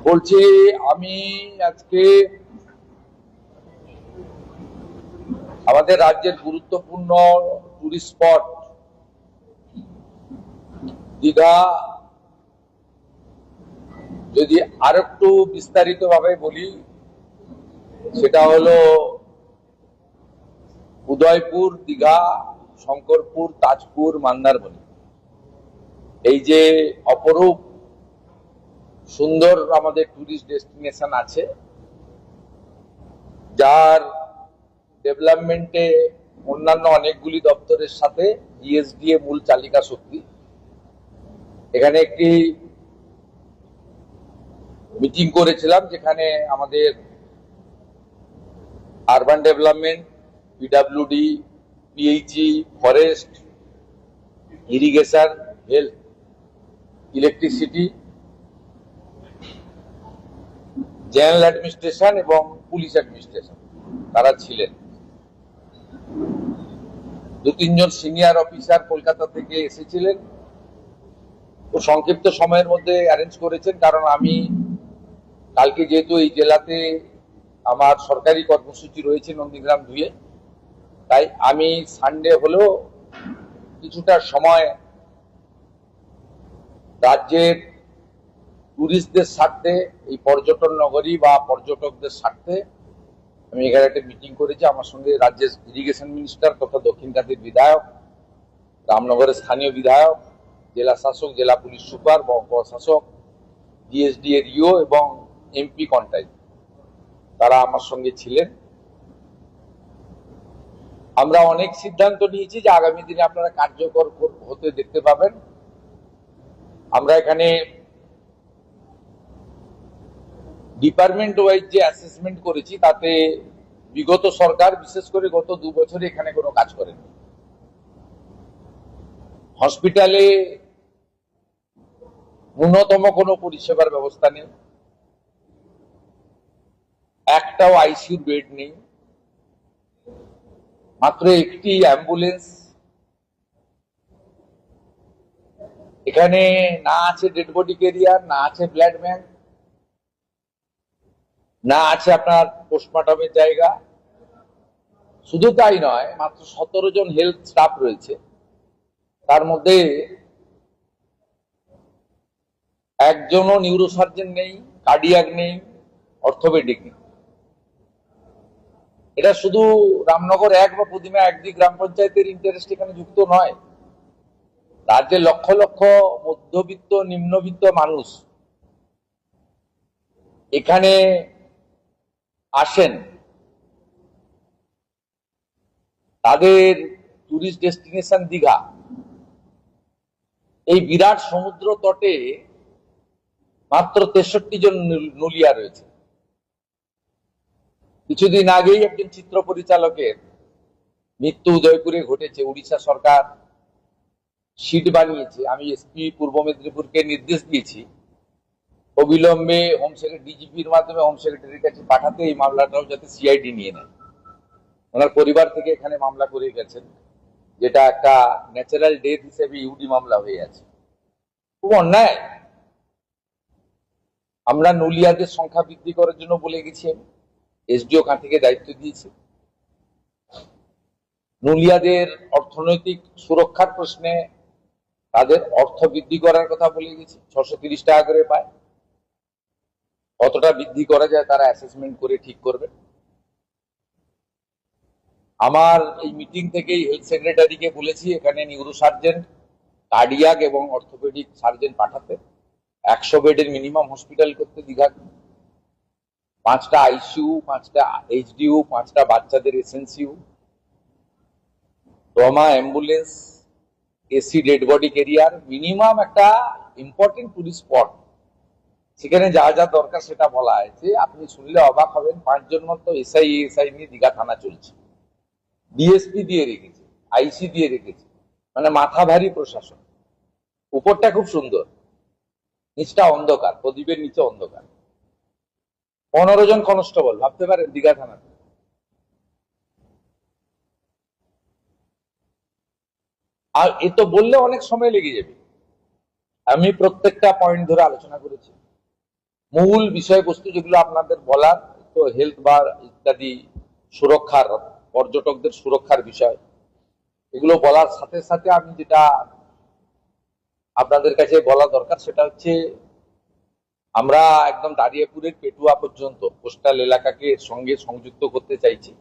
বলছি আমি আজকে আমাদের রাজ্যের গুরুত্বপূর্ণ টুরিস্ট স্পট দীঘা যদি আরেকটু বিস্তারিত ভাবে বলি, সেটা হলো উদয়পুর, দীঘা, শঙ্করপুর, তাজপুর, মন্দারমণি। এই যে অপরূপ সুন্দর আমাদের টুরিস্ট ডেস্টিনেশন আছে, যার ডেভেলপমেন্টে অন্যান্য অনেকগুলি দপ্তরের সাথে জিএসডিএ মূল চালিকা শক্তি। এখানে একটি মিটিং করেছিলাম, যেখানে আমাদের urban development, PWD, PHE, forest, irrigation, health, electricity, general administration এবং পুলিশ অ্যাডমিনিস্ট্রেশন তারা ছিলেন। দু তিনজন সিনিয়র অফিসার কলকাতা থেকে এসেছিলেন। তো সংক্ষিপ্ত সময়ের মধ্যে অ্যারেঞ্জ করেছেন, কারণ আমি কালকে যেহেতু এই জেলাতে আমার সরকারি কর্মসূচি রয়েছে নন্দীগ্রাম ধুয়ে, তাই আমি সানডে হলেও কিছুটা সময় রাজ্যের টুরিস্টদের স্বার্থে, এই পর্যটন নগরী বা পর্যটকদের স্বার্থে আমি এখানে একটা মিটিং করেছি। আমার সঙ্গে রাজ্যের ইরিগেশন মিনিস্টার তথা দক্ষিণকান্দির বিধায়ক, রামনগরের স্থানীয় বিধায়ক, জেলা শাসক, জেলা পুলিশ সুপার, প্রশাসক, জিএসডি এর ইও এবং এমপি কন্টাই, তারা আমার সঙ্গে ছিলেন। আমরা অনেক সিদ্ধান্ত নিয়েছি যে আগামী দিনে আপনারা কার্যকর হতে দেখতে পাবেন। আমরা এখানে ডিপার্টমেন্ট ওয়াইজ যে অ্যাসেসমেন্ট করেছি, তাতে বিগত সরকার বিশেষ করে গত 2 বছরে এখানে কোনো কাজ করেনি। হসপিটালে ন্যূনতম কোনো পরিষেবার ব্যবস্থা নেই, একটাও আইসিইউ বেড নেই, মাত্র একটি অ্যাম্বুলেন্স। এখানে না আছে ডেড বডি ক্যারিয়ার, না আছে ব্লাড ব্যাংক, না আছে আপনার পোস্টমর্টমের জায়গা। শুধু তাই নয়, মাত্র 17 জন হেলথ স্টাফ রয়েছে, তার মধ্যে একজনও নিউরোসার্জন নেই, কার্ডিয়াক নেই, অর্থোপেডিক নেই। এটা শুধু রামনগর 1 বা প্রতিমা 1 গ্রাম পঞ্চায়েতের ইন্টারেস্ট এখানে যুক্ত নয়। রাজ্যের লক্ষ লক্ষ মধ্যবিত্ত, নিম্নবিত্ত মানুষ এখানে আসেন, তাদের টুরিস্ট ডেস্টিনেশন দীঘা। এই বিরাট সমুদ্র তটে মাত্র 63 জন নুলিয়া রয়েছে। কিছুদিন আগেই একজন চিত্র পরিচালকের মৃত্যু উদয়পুরে ঘটেছে। উড়িষ্যা সরকার শিট বানিয়েছে। আমি এসপি পূর্ব মেদিনীপুরকে নির্দেশ দিয়েছি অবিলম্বে হোম সেক্রেটারি, ডিজিপির মাধ্যমে হোম সেক্রেটারির কাছে পাঠাতে, এই মামলাটাও যাতে সিআইডি নিয়ে নেয়। ওনার পরিবার থেকে এখানে মামলা করে গেছেন, যেটা একটা ন্যাচারাল ডেথ হিসেবে ইউডি মামলা হয়ে আছে। খুব অন্যায়। আমরা নুলিয়াদের সংখ্যা বৃদ্ধি করার জন্য বলে গেছি, এসডিও থেকে দায়িত্ব দিয়েছি। নুলিয়াদের অর্থনৈতিক সুরক্ষার প্রশ্নে তাদের অর্থ বৃদ্ধি করার কথা বলে গেছি। 630 টাকা করে পায়, কতটা বৃদ্ধি করা যায় তারা অ্যাসেসমেন্ট করে ঠিক করবে। আমার এই মিটিং থেকেই হেলথ সেক্রেটারিকে বলেছি এখানে নিউরোসার্জন, কার্ডিয়াক এবং অর্থোপেডিক সার্জন পাঠাতে, 100 বেডের মিনিমাম হসপিটাল করতে দীঘা, 5টা আইসিইউ, 5টা এইচডিইউ, 5টা বাচ্চাদের SNCU, trauma ambulance, AC dead body career, minimum একটা ইম্পর্টেন্ট টুরিস্ট স্পট। সেখানে যা যা দরকার সেটা বলা হয়েছে। আপনি শুনলে অবাক হবেন, 5 জন মতো এসআই নিয়ে দীঘা থানা চলছে, ডিএসপি দিয়ে রেখেছে, আইসি দিয়ে রেখেছে। মানে মাথা ভারী প্রশাসন। উপরটা খুব সুন্দর, নিচটা অন্ধকার, প্রদীপের নিচে অন্ধকার। 15 জন কনস্টেবল, ভাবতে পারেন দীঘা থানাতে। আর এ তো বললে অনেক সময় লেগে যাবে। আমি প্রত্যেকটা পয়েন্ট ধরে আলোচনা করেছি। মূল বিষয়বস্তু যেগুলো আপনাদের বলার, তো হেলথ বা ইত্যাদি সুরক্ষার, পর্যটকদের সুরক্ষার বিষয়, এগুলো বলার সাথে সাথে আমি যেটা আপনাদের কাছে বলা দরকার সেটা হচ্ছে আমরা একদম দাঁড়িয়াপুরের পেটুয়া পর্যন্ত কোস্টাল এলাকাকে এর সঙ্গে সংযুক্ত করতে চাইছি।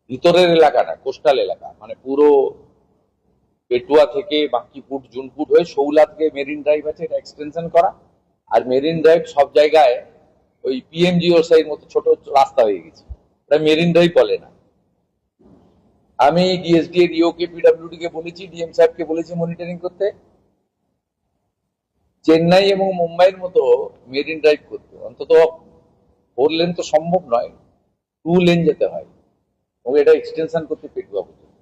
ভিতরের এলাকা না, কোস্টাল এলাকা, মানে পুরো পেটুয়া থেকে বাঙ্কিপুট জুনপুট হয়ে শৌলা থেকে মেরিন ড্রাইভ আছে, এটা এক্সটেনশন করা। আর মেরিন ড্রাইভ সব জায়গায় ওই পিএমজিওসাই মতো ছোট রাস্তা হয়ে গেছে, এটা মেরিন ড্রাইভ বলে না। আমি ডিএসডি এর ইও কে পিডব্লিউডি কে বলেছি, ডিএম সাহেবকে বলেছি মনিটরিং করতে, চেন্নাই এবং মুম্বাইয়ের মতো মেরিন ড্রাইভ করতে। অন্তত 4 লেন তো সম্ভব নয়, 2 লেন যেতে হয়, এবং এটা এক্সটেনশন করতে পেটুয়া পর্যন্ত।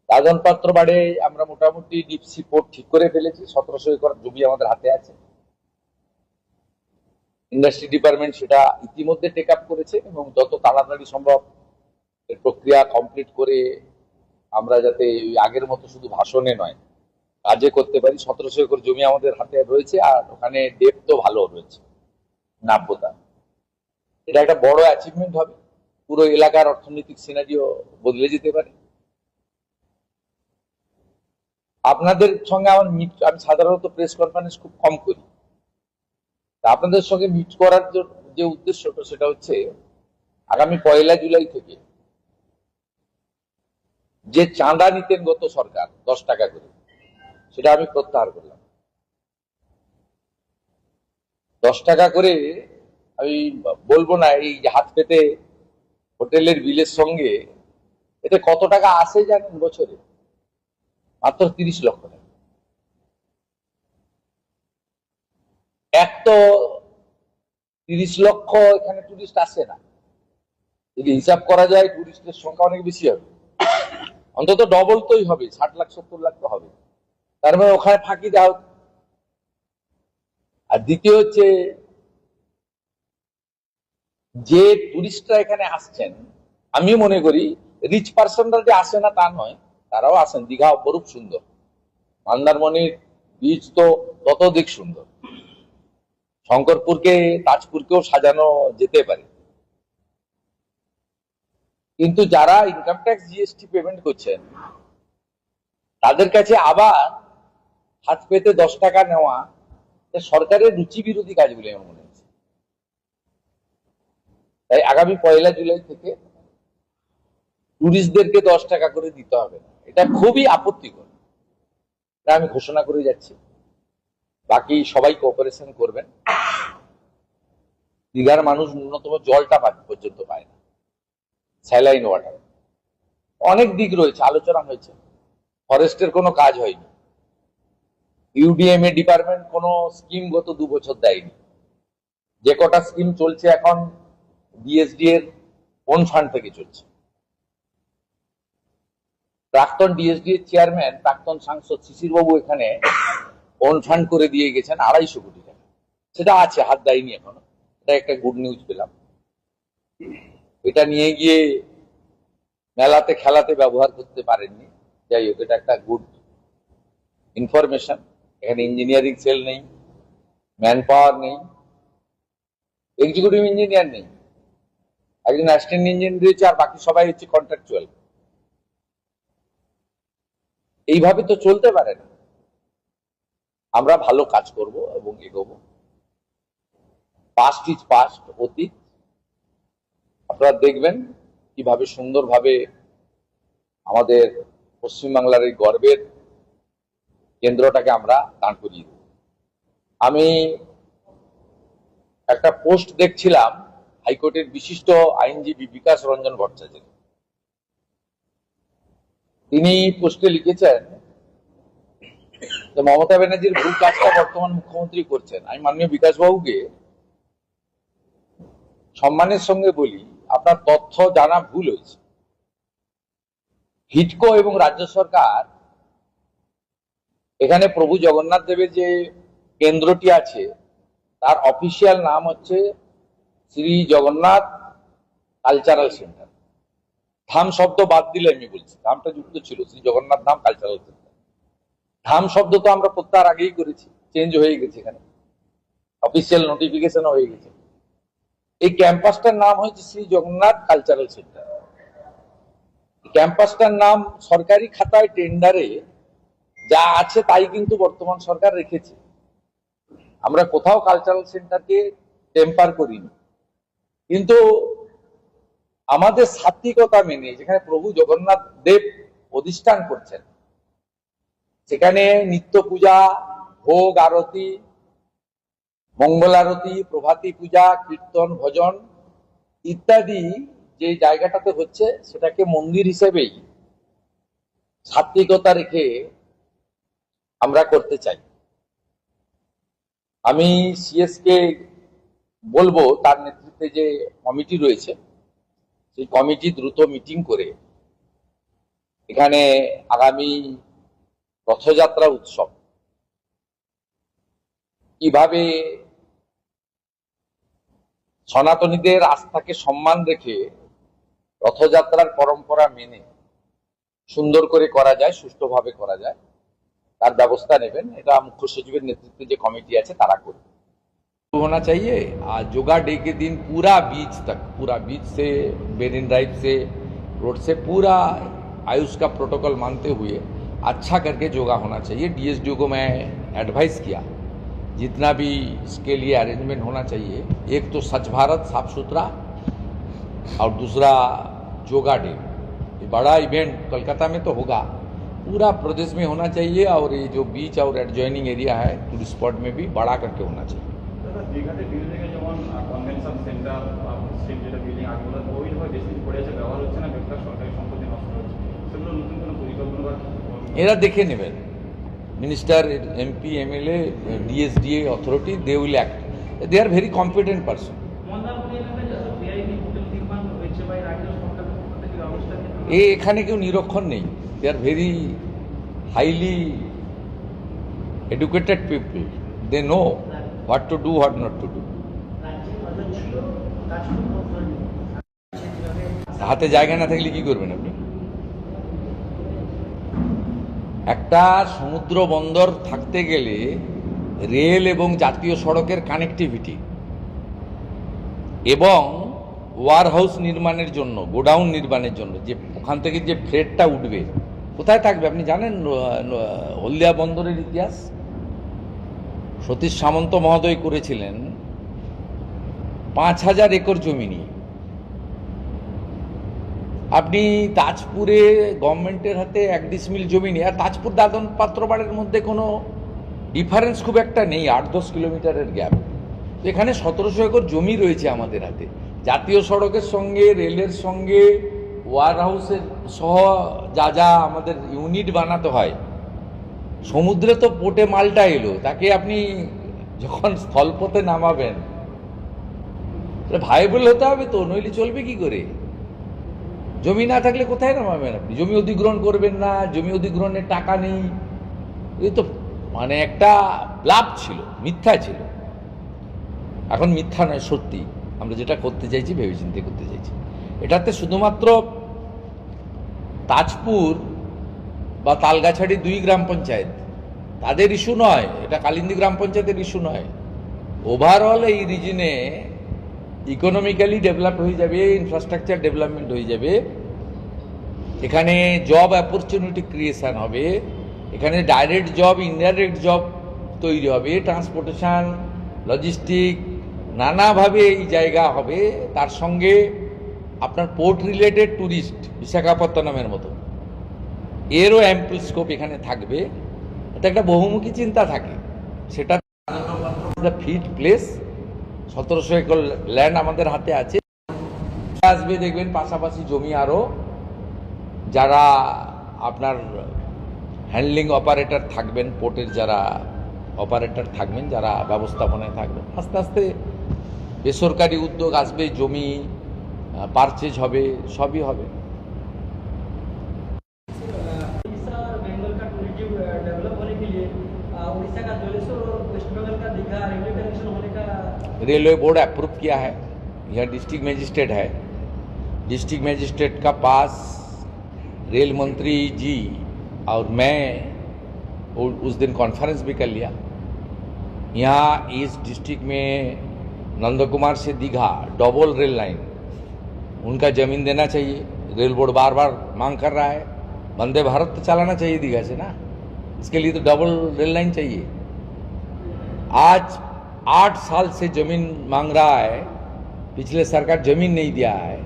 রাজন পাত্র বাড়ে আমরা মোটামুটি ডিপসি পোর্ট ঠিক করে ফেলেছি, 1700 একর জমি আমাদের হাতে আছে। ইন্ডাস্ট্রি ডিপার্টমেন্ট সেটা ইতিমধ্যে টেক আপ করেছে, এবং যত তাড়াতাড়ি সম্ভব এর প্রক্রিয়া কমপ্লিট করে আমরা যাতে আগের মতো শুধু ভাষণে নয় কাজে করতে পারি। 1700 একর জমি আমাদের হাতে রয়েছে, আর ওখানে ডেপথও ভালো রয়েছে, নাব্যতা। এটা একটা বড় অ্যাচিভমেন্ট হবে, পুরো এলাকার অর্থনৈতিক সিনারিও বদলে যেতে পারে। আপনাদের সঙ্গে আমার আমি সাধারণত প্রেস কনফারেন্স খুব কম করি, আপনাদের সঙ্গে মিট করার যে উদ্দেশ্যটা সেটা হচ্ছে আগামী 1 জুলাই থেকে যে চাঁদা নিতেন গত সরকার 10 টাকা করে, সেটা আমি প্রত্যাহার করলাম। 10 টাকা করে আমি বলবো না, এই হাত পেতে হোটেলের বিলের সঙ্গে এতে কত টাকা আসে জানেন বছরে? মাত্র 30 লক্ষ টাকা। এক তো 30 লক্ষ এখানে টুরিস্ট আসে না, যদি হিসাব করা যায় টুরিস্টের সংখ্যা অনেক বেশি হবে, অন্তত ডবল তোই হবে, 60 লাখ 70 লাখ তো হবে। তার মানে ওখানে ফাঁকি দাও। আর দ্বিতীয় হচ্ছে যে টুরিস্টরা এখানে আসছেন, আমি মনে করি রিচ পার্সনরা যে আসে না তা নয়, তারাও আসেন। দীঘা অপরূপ সুন্দর, মন্দারমণির বীচ তো ততোধিক সুন্দর, শঙ্করপুরকে তাজপুরকেও সাজানো যেতে পারে। কিন্তু যারা ইনকাম ট্যাক্স জিএসটি পেমেন্ট করছেন তাদের কাছে আবার হাত পেতে 10 টাকা নেওয়া সরকারের রুচি বিরোধী কাজ বলে আমার মনে হচ্ছে। তাই আগামী 1 জুলাই থেকে টুরিস্টদেরকে 10 টাকা করে দিতে হবে না, এটা খুবই আপত্তিকর, এটা আমি ঘোষণা করে যাচ্ছি। বাকি সবাই কোঅপারেশন করবেন। দীঘার মানুষ ন্যূনতম জলটা পর্যন্ত পায় না, স্যালাইন ওয়াটার। অনেক দিক রয়েছে, আলোচনা হয়েছে, ফরেস্টের কোনো কাজ হয়নি, ইউডিএমএ ডিপার্টমেন্ট কোনো স্কিম গত 2 বছর দেয়নি। যে কটা স্কিম চলছে এখন ডিএসডি এর ওন ফান্ড থেকে চলছে। প্রাক্তন ডিএসডি এর চেয়ারম্যান, প্রাক্তন সাংসদ শিশির বাবু এখানে ওন ফান্ড করে দিয়ে গেছেন 250 কোটি টাকা, সেটা আছে, হাত দেয়নি এখনো। এটা একটা গুড নিউজ পেলাম। এটা নিয়ে গিয়ে মেলাতে খেলাতে ব্যবহার করতে পারেননি, যাই হোক, এটা একটা গুড ইনফরমেশন। এখানে ইঞ্জিনিয়ারিং সেল নেই, ম্যান পাওয়ার নেই, এক্সিকিউটিভ ইঞ্জিনিয়ার নেই, একজন অ্যাসিস্ট্যান্ট ইঞ্জিনিয়ার রয়েছে, আর বাকি সবাই হচ্ছে কন্ট্রাকচুয়াল। এইভাবে তো চলতে পারে না। আমরা ভালো কাজ করব এবং এগোবো। পাস্ট ইজ পাস্ট, অতীত। আপনারা দেখবেন কিভাবে সুন্দরভাবে আমাদের পশ্চিমবাংলার এই গর্বের কেন্দ্রটাকে আমরা দাঁড় করিয়ে দেব। আমি একটা পোস্ট দেখছিলাম হাইকোর্টের বিশিষ্ট আইনজীবী বিকাশ রঞ্জন ভট্টাচার্য, তিনি পোস্টে লিখেছেন যে মমতা ব্যানার্জির ভুল কাজটা বর্তমান মুখ্যমন্ত্রী করছেন। আমি মাননীয় বিকাশ বাবুকে সম্মানের সঙ্গে বলি, আপনার তথ্য জানা ভুল হয়েছে। হিডকো এবং রাজ্য সরকার এখানে প্রভু জগন্নাথ দেবের যে কেন্দ্রটি আছে তার অফিসিয়াল নাম হচ্ছে শ্রী জগন্নাথ কালচারাল সেন্টার। ধাম শব্দ বাদ দিলে আমি বলছি, ধামটা যুক্ত ছিল, শ্রী জগন্নাথ ধাম কালচারাল সেন্টার। ধাম শব্দ তো আমরা প্রত্যাহার আগেই করেছি, চেঞ্জ হয়ে গেছে এখানে। অফিসিয়াল নোটিফিকেশন হয়ে গেছে। এই ক্যাম্পাসটার নাম হচ্ছে শ্রী জগন্নাথ কালচারাল সেন্টার। ক্যাম্পাসটার নাম সরকারি খাতায় টেন্ডারে যা আছে তাই কিন্তু বর্তমান সরকার রেখেছে। আমরা কোথাও কালচারাল সেন্টারকে টেম্পার করিনি, কিন্তু আমাদের সাত্বিকতা মেনে যেখানে প্রভু জগন্নাথ দেব অধিষ্ঠান করছেন, সেখানে নিত্য পূজা, ভোগ আরতি, মঙ্গল আরতি, প্রভাতী পূজা, কীর্তন, ভজন ইত্যাদি যে জায়গাটাতে হচ্ছে সেটাকে মন্দির হিসেবেই সাত্বিকতা রেখে আমরা করতে চাই। আমি সিএস কে বলবো তার নেতৃত্বে যে কমিটি রয়েছে সেই কমিটি দ্রুত মিটিং করে এখানে আগামী রথযাত্রা উৎসব কিভাবে সনাতনীদের আস্থাকে সম্মান রেখে রথযাত্রার পরম্পরা মেনে সুন্দর করে করা যায়, সুষ্ঠুভাবে করা যায়, তার ব্যবস্থা নেবেন। এটা মুখ্য সচিবের নেতৃত্বে যে কমিটি আছে তারা করবে। होना चाहिए। आज योगा डे के दिन पूरा बीच तक, पूरा बीच से मेरिन ड्राइव से रोड से पूरा आयुष का प्रोटोकॉल मानते हुए अच्छा करके योगा होना चाहिए। डीएसडीओ को मैं एडवाइस किया जितना भी इसके लिए अरेंजमेंट होना चाहिए, एक तो स्वच्छ भारत साफ सुथरा और दूसरा योगा डे, ये बड़ा इवेंट कोलकाता में तो होगा, पूरा प्रदेश में होना चाहिए। और ये जो बीच और एडजॉइनिंग एरिया है टूरिस्ट स्पॉट में भी बड़ा करके होना चाहिए। দীঘাতে বিল্ডিংয়ে যেমন কনভেনশন সেন্টার স্ট্রিট যেটা বিল্ডিং আগে বলা ওইভাবে বেশি পড়ে আছে, ব্যবহার হচ্ছে না, বেকার সরকারি সম্পত্তি নষ্ট হচ্ছে, সেগুলো নতুন কোনো পরিকল্পনা এরা দেখে নেবেন। Minister, MP, MLA, DSDA authority, they will act. They are very competent person. এখানে কেউ নিরক্ষর নেই। They are very highly educated people. They know what to do, what not to do. হাতে জায়গা না থাকলে কি করবেন আপনি? একটা সমুদ্র বন্দর থাকতে গেলে রেল এবং জাতীয় সড়কের কানেক্টিভিটি এবং ওয়ার হাউস নির্মাণের জন্য, গোডাউন নির্মাণের জন্য যে ওখান থেকে যে ফ্রেটটা উঠবে কোথায় থাকবে আপনি জানেন? হলদিয়া বন্দরের ইতিহাস সতীশ সামন্ত মহোদয় করেছিলেন 5000 একর জমি নিয়ে। আপনি তাজপুরে গভর্নমেন্টের হাতে 1 ডিসমিল জমি নিয়ে, আর তাজপুর দাদন পাত্রবাড়ের মধ্যে কোনো ডিফারেন্স খুব একটা নেই, 8-10 কিলোমিটারের গ্যাপ। এখানে 1700 একর জমি রয়েছে আমাদের হাতে। জাতীয় সড়কের সঙ্গে, রেলের সঙ্গে, ওয়ার হাউসের সহ যা যা আমাদের ইউনিট বানাতে হয়, সমুদ্রে তো পোর্টে মালটা এলো, তাকে আপনি যখন স্থলপথে নামাবেন ভাইবল হতে হবে তো, নইলে চলবে কি করে? জমি না থাকলে কোথায় নামাবেন আপনি? জমি অধিগ্রহণ করবেন না, জমি অধিগ্রহণের টাকা নেই, এই তো মানে একটা ব্লাফ ছিল, মিথ্যা ছিল। এখন মিথ্যা নয়, সত্যি। আমরা যেটা করতে চাইছি ভেবেচিন্তে করতে চাইছি। এটাতে শুধুমাত্র তাজপুর বা তালগাছাড়ি 2 গ্রাম পঞ্চায়েত তাদের ইস্যু নয়, এটা কালিন্দী গ্রাম পঞ্চায়েতের ইস্যু নয়। ওভারঅল এই রিজনে ইকোনমিক্যালি ডেভেলপ হয়ে যাবে, ইনফ্রাস্ট্রাকচার ডেভেলপমেন্ট হয়ে যাবে, এখানে জব অপরচুনিটি ক্রিয়েশন হবে, এখানে ডাইরেক্ট জব, ইনডাইরেক্ট জব তৈরি হবে, ট্রান্সপোর্টেশন, লজিস্টিক, নানাভাবে এই জায়গা হবে। তার সঙ্গে আপনার পোর্ট রিলেটেড ট্যুরিস্ট, বিশাখাপত্তনমের মতো, এরও অ্যাম্পল স্কোপ এখানে থাকবে। এটা একটা বহুমুখী চিন্তা থাকে, সেটা ফিট প্লেস। 1700 একর ল্যান্ড আমাদের হাতে আছে, আসবে দেখবেন পাশাপাশি জমি আরও যারা আপনার হ্যান্ডলিং অপারেটর থাকবেন, পোর্টের যারা অপারেটর থাকবেন, যারা ব্যবস্থাপনায় থাকবেন, আস্তে আস্তে বেসরকারি উদ্যোগ আসবে, জমি পারচেজ হবে, সবই হবে। रेलवे बोर्ड अप्रूव किया है, यह डिस्ट्रिक्ट मजिस्ट्रेट है। डिस्ट्रिक्ट मजिस्ट्रेट का पास रेल मंत्री जी और मैं उस दिन कॉन्फ्रेंस भी कर लिया। यहाँ इस डिस्ट्रिक्ट में नंदकुमार से दीघा डबल रेल लाइन, उनका जमीन देना चाहिए। रेल बोर्ड बार बार मांग कर रहा है, वंदे भारत तो चलाना चाहिए दीघा से ना, इसके लिए तो डबल रेल लाइन चाहिए। आज 8 साल से जमीन मांग रहा है, पिछले सरकार जमीन नहीं दिया है।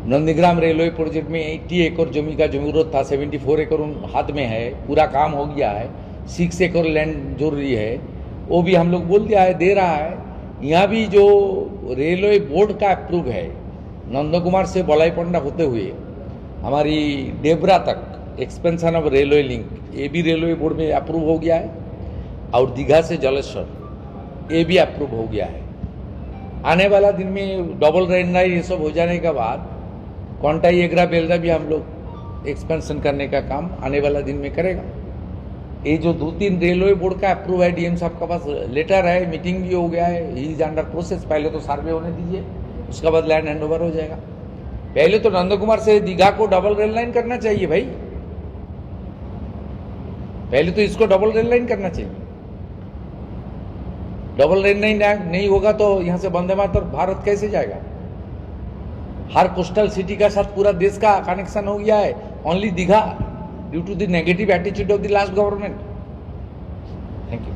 नंदीग्राम रेलवे प्रोजेक्ट में 80 एकड़ जमीन का जरूरत था, 74 एकड़ हाथ में है, पूरा काम हो गया है। 6 एकड़ लैंड जरूरी है, वो भी हम लोग बोल दिया है, दे रहा है। यहाँ भी जो रेलवे बोर्ड का अप्रूव है, नंदकुमार से बलाईपंडा होते हुए हमारी डेबरा तक एक्सपेंशन ऑफ रेलवे लिंक, ये भी रेलवे बोर्ड में अप्रूव हो गया है। और दीघा से जलेश्वर ये भी अप्रूव हो गया है। आने वाला दिन में डबल रेल लाइन ये सब हो जाने के बाद कोंटाई एग्रा बेलदा भी हम लोग एक्सपेंशन करने का काम आने वाला दिन में करेगा। ये जो 2-3 रेलवे बोर्ड का अप्रूव है, डीएम साहब का पास लेटर है, मीटिंग भी हो गया है, ही इज अंडर प्रोसेस। पहले तो सर्वे होने दीजिए, उसके बाद लैंड हैंडओवर हो जाएगा। पहले तो नंदकुमार से दीघा को डबल रेल लाइन करना चाहिए भाई, पहले तो इसको डबल रेल लाइन करना चाहिए। डबल रेल लाइन नहीं होगा तो यहां से वंदे मातरम भारत कैसे जाएगा? हर कोस्टल सिटी का साथ पूरा देश का कनेक्शन हो गया है, only Digha due to the negative attitude of the last government. Thank you.